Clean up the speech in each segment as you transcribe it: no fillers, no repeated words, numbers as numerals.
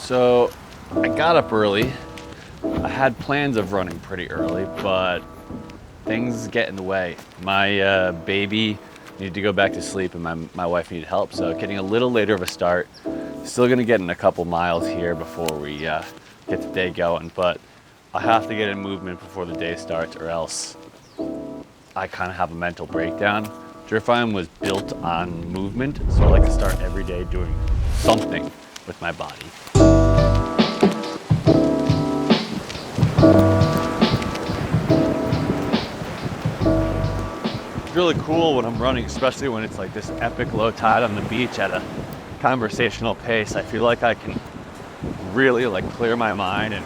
So I got up early. I had plans of running pretty early, but things get in the way. My baby needed to go back to sleep and my wife needed help, so getting a little later of a start. Still gonna get in a couple miles here before we get the day going, but I have to get in movement before the day starts or else I kind of have a mental breakdown. Driftline was built on movement, so I like to start every day doing something with my body. It's really cool when I'm running, especially when it's like this epic low tide on the beach at a conversational pace. I feel like I can really like clear my mind and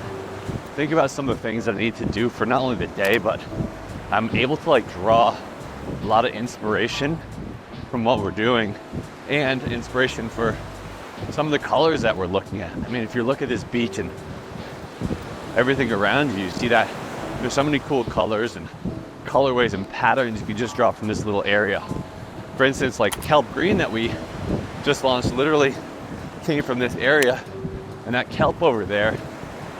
think about some of the things that I need to do for not only the day, but I'm able to like draw a lot of inspiration from what we're doing and inspiration for some of the colors that we're looking at. I mean, if you look at this beach and everything around you, you see that there's so many cool colors and colorways and patterns you can just draw from this little area. For instance, like kelp green that we just launched literally came from this area, and that kelp over there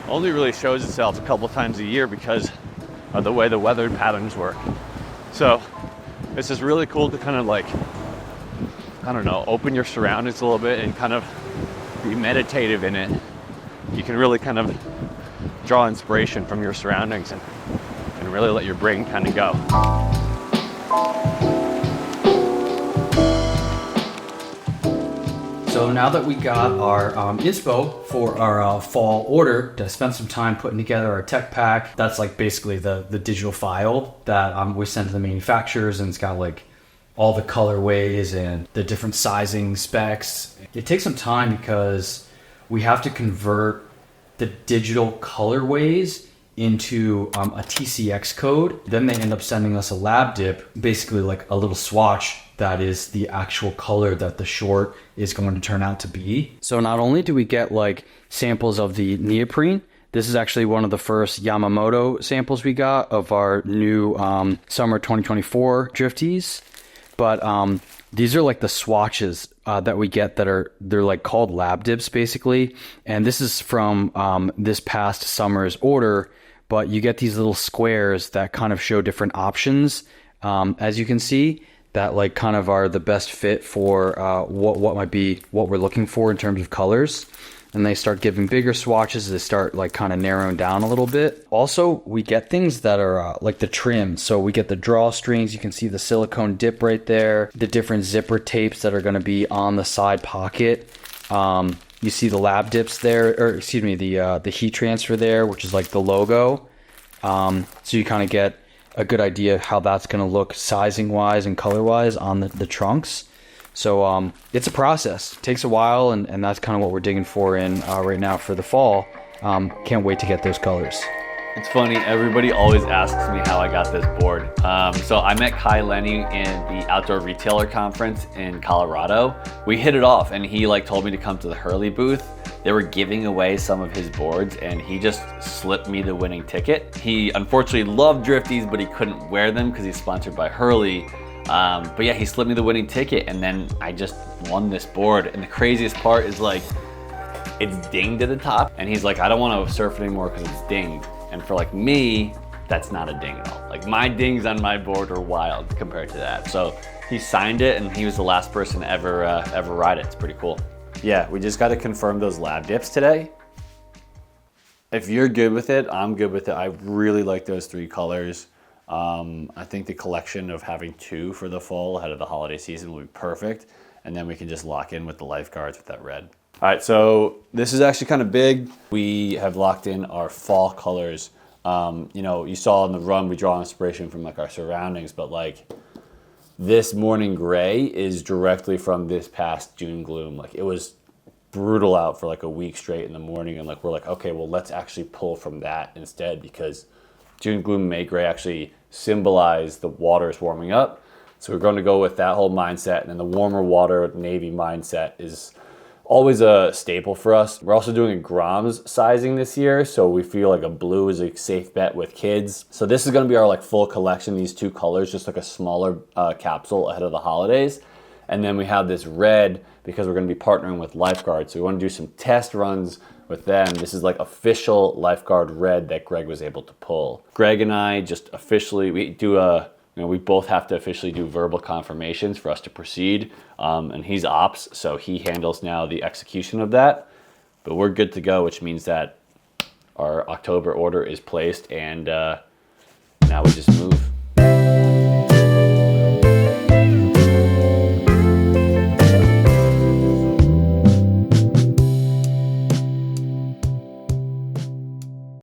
only really shows itself a couple times a year because of the way the weather patterns work. So it's just really cool to kind of like, I don't know, open your surroundings a little bit and kind of be meditative in it. You can really kind of draw inspiration from your surroundings and really let your brain kind of go. So now that we got our inspo for our fall order, to spend some time putting together our tech pack. That's like basically the digital file that we send to the manufacturers, and it's got like all the colorways and the different sizing specs. It takes some time because we have to convert the digital colorways into a TCX code. Then they end up sending us a lab dip, basically like a little swatch that is the actual color that the short is going to turn out to be. So not only do we get like samples of the neoprene, this is actually one of the first Yamamoto samples we got of our new summer 2024 drifties. But these are like the swatches that we get they're like called lab dips basically. And this is from this past summer's order, but you get these little squares that kind of show different options, as you can see, that like kind of are the best fit for what might be what we're looking for in terms of colors. And they start giving bigger swatches. They start like kind of narrowing down a little bit. Also, we get things that are like the trim. So we get the drawstrings. You can see the silicone dip right there. The different zipper tapes that are going to be on the side pocket. You see the lab dips there, or excuse me, the heat transfer there, which is like the logo. So you kind of get a good idea of how that's going to look sizing wise and color wise on the trunks. So it's a process. It takes a while, and that's kind of what we're digging for in right now for the fall. Can't wait to get those colors. It's funny, everybody always asks me how I got this board. So I met Kai Lenny in the Outdoor Retailer Conference in Colorado. We hit it off, and he like told me to come to the Hurley booth. They were giving away some of his boards, and he just slipped me the winning ticket. He unfortunately loved drifties, but he couldn't wear them because he's sponsored by Hurley. But yeah, he slipped me the winning ticket, and then I just won this board. And the craziest part is like, it's dinged at the top, and he's like, I don't want to surf anymore because it's dinged. And for like me, that's not a ding at all. Like my dings on my board are wild compared to that. So he signed it, and he was the last person to ever ride it. It's pretty cool. Yeah, we just got to confirm those lab dips today. If you're good with it, I'm good with it. I really like those three colors. I think the collection of having two for the fall ahead of the holiday season will be perfect. And then we can just lock in with the lifeguards with that red. All right, so this is actually kind of big. We have locked in our fall colors. You know, you saw in the run, we draw inspiration from like our surroundings, but like this morning gray is directly from this past June gloom. Like it was brutal out for like a week straight in the morning. And like, we're like, okay, well, let's actually pull from that instead, because June gloom May gray actually symbolize the waters warming up. So we're going to go with that whole mindset. And then the warmer water navy mindset is always a staple for us. We're also doing a Groms sizing this year, so we feel like a blue is a safe bet with kids. So this is going to be our like full collection, these two colors, just like a smaller capsule ahead of the holidays. And then we have this red because we're going to be partnering with lifeguards. So we want to do some test runs with them. This is like official lifeguard red that Greg was able to pull. Greg and I just officially, we both have to officially do verbal confirmations for us to proceed. And he's ops, so he handles now the execution of that. But we're good to go, which means that our October order is placed, and now we just move.